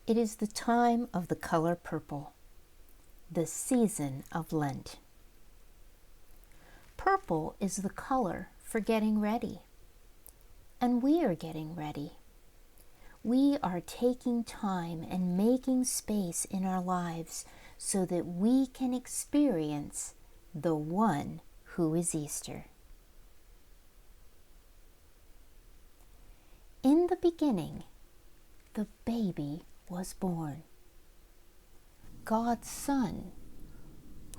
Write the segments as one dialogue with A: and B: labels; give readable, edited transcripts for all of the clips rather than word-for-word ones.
A: It is the time of the color purple, the season of Lent. Purple is the color for getting ready, and we are getting ready. We are taking time and making space in our lives so that we can experience the one who is Easter. In the beginning, the baby was born. God's Son,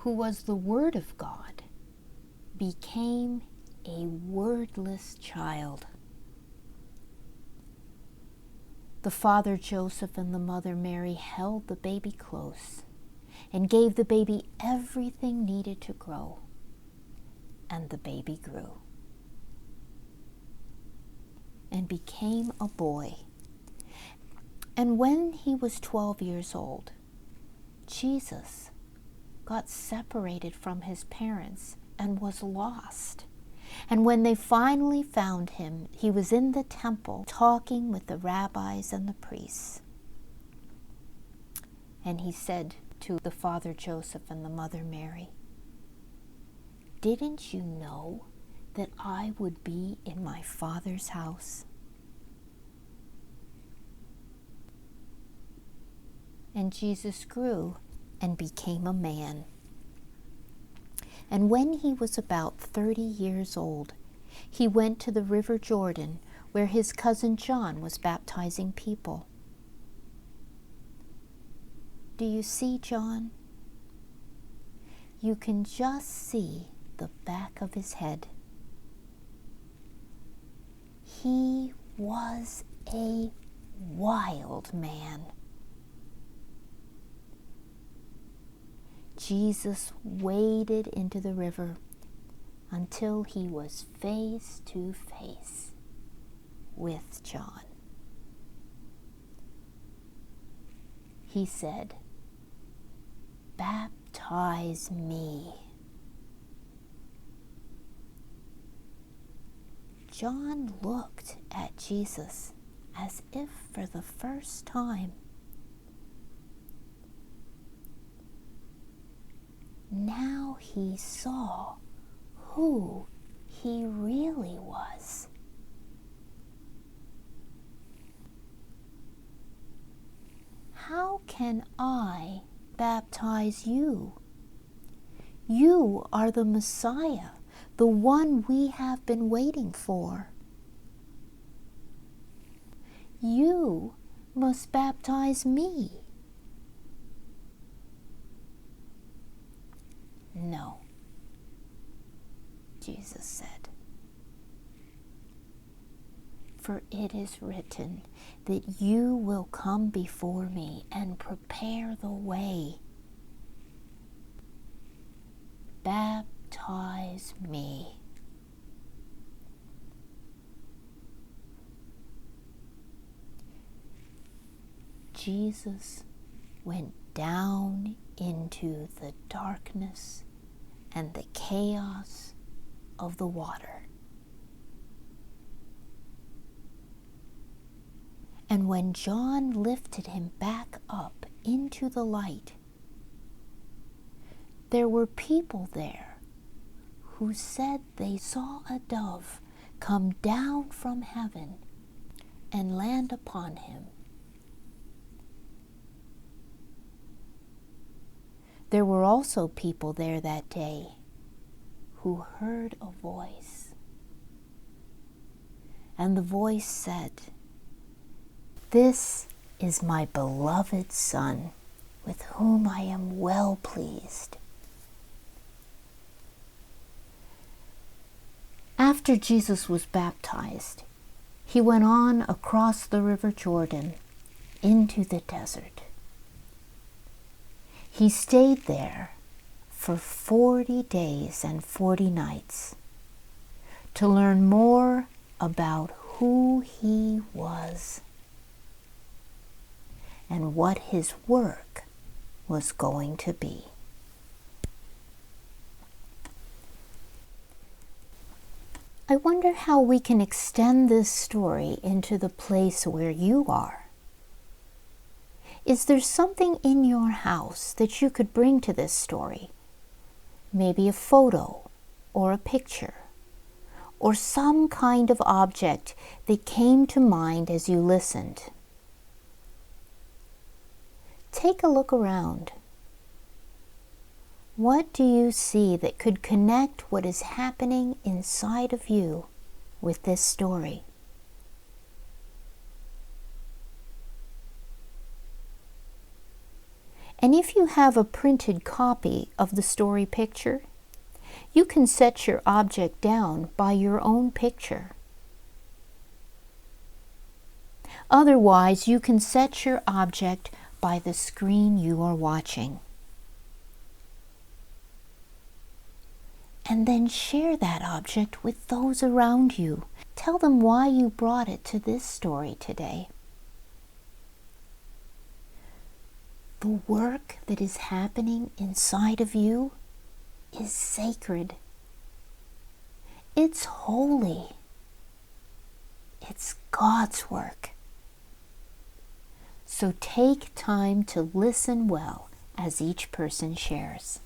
A: who was the Word of God, became a wordless child. The father Joseph and the mother Mary held the baby close and gave the baby everything needed to grow. And the baby grew and became a boy. And when he was 12 years old, Jesus got separated from his parents and was lost. And when they finally found him, he was in the temple talking with the rabbis and the priests. And he said to the father Joseph and the mother Mary, "Didn't you know that I would be in my Father's house?" And Jesus grew and became a man. And when he was about 30 years old, he went to the river Jordan, where his cousin John was baptizing people. Do you see John? You can just see the back of his head. He was a wild man. Jesus waded into the river until he was face to face with John. He said, "Baptize me." John looked at Jesus as if for the first time. Now he saw who he really was. How can I baptize you? You are the Messiah, the one we have been waiting for. You must baptize me. No, Jesus said, for it is written that you will come before me and prepare the way. Baptize me. Jesus went down into the darkness and the chaos of the water. And when John lifted him back up into the light, there were people there who said they saw a dove come down from heaven and land upon him. There were also people there that day who heard a voice. And the voice said, "This is my beloved Son, with whom I am well pleased." After Jesus was baptized, he went on across the river Jordan into the desert. He stayed there for 40 days and 40 nights to learn more about who he was and what his work was going to be. I wonder how we can extend this story into the place where you are. Is there something in your house that you could bring to this story? Maybe a photo or a picture, or some kind of object that came to mind as you listened. Take a look around. What do you see that could connect what is happening inside of you with this story? And if you have a printed copy of the story picture, you can set your object down by your own picture. Otherwise, you can set your object by the screen you are watching. And then share that object with those around you. Tell them why you brought it to this story today. The work that is happening inside of you is sacred. It's holy. It's God's work. So take time to listen well as each person shares.